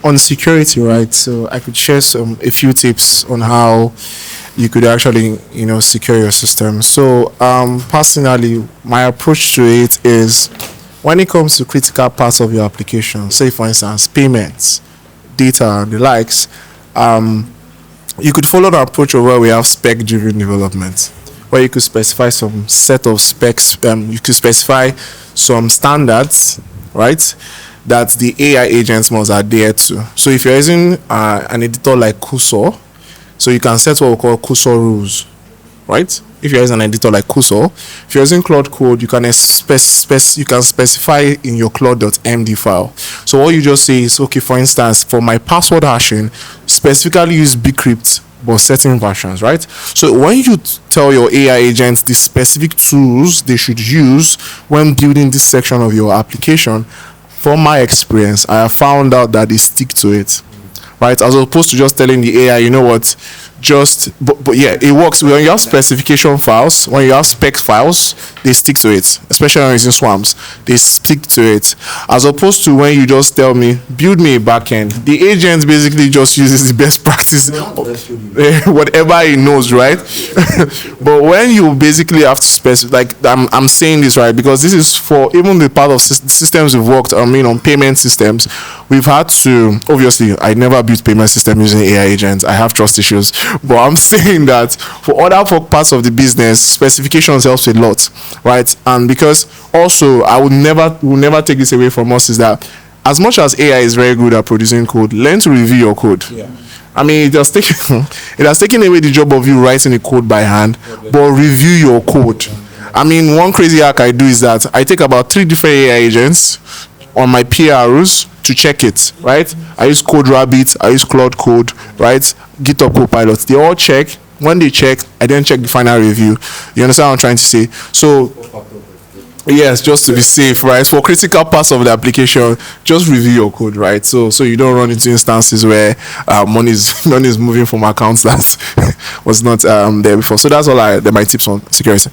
On security, right? So I could share a few tips on how you could actually secure your system. So personally, my approach to it is when it comes to critical parts of your application, say for instance payments, data, and the likes, um, you could follow the approach of where we have spec driven development, where you could specify some set of specs. You could specify some standards, right, that the AI agents must adhere to. So if you're using an editor like Cursor, so you can set what we call Cursor rules, right? If you're using an editor like Cursor, if you're using Claude Code, you can you can specify in your Claude.md file. So what you just say is, okay, for instance, for my password hashing, specifically use bcrypt but certain versions, right? So when you tell your AI agents the specific tools they should use when building this section of your application, from my experience, I have found out that they stick to it, right? As opposed to just telling the AI, you know what, but yeah, it works when you have specification files, when you have spec files, they stick to it, especially when using swamps, they stick to it. As opposed to when you just tell me, build me a backend, the agent basically just uses the best practice, whatever he knows, right? But when you basically have to specify, like I'm saying this right because this is for even the part of systems we've worked, on payment systems, we've had to, obviously, I never built payment system using AI agents, I have trust issues, but I'm saying that for other parts of the business, specifications helps a lot, right? And because also I will never take this away from us, is that as much as AI is very good at producing code, learn to review your code. Yeah. I mean, it has taken away the job of you writing the code by hand, but review your code. I mean, one crazy hack I do is that I take about 3 different AI agents on my PRs to check it, right? I use CodeRabbit, I use Claude Code, right? GitHub Copilot. They all check. When they check, I then check the final review. You understand what I'm trying to say? So, yes, just to be safe, right? For critical parts of the application, just review your code, right? So you don't run into instances where money is moving from accounts that was not there before. So that's all my tips on security.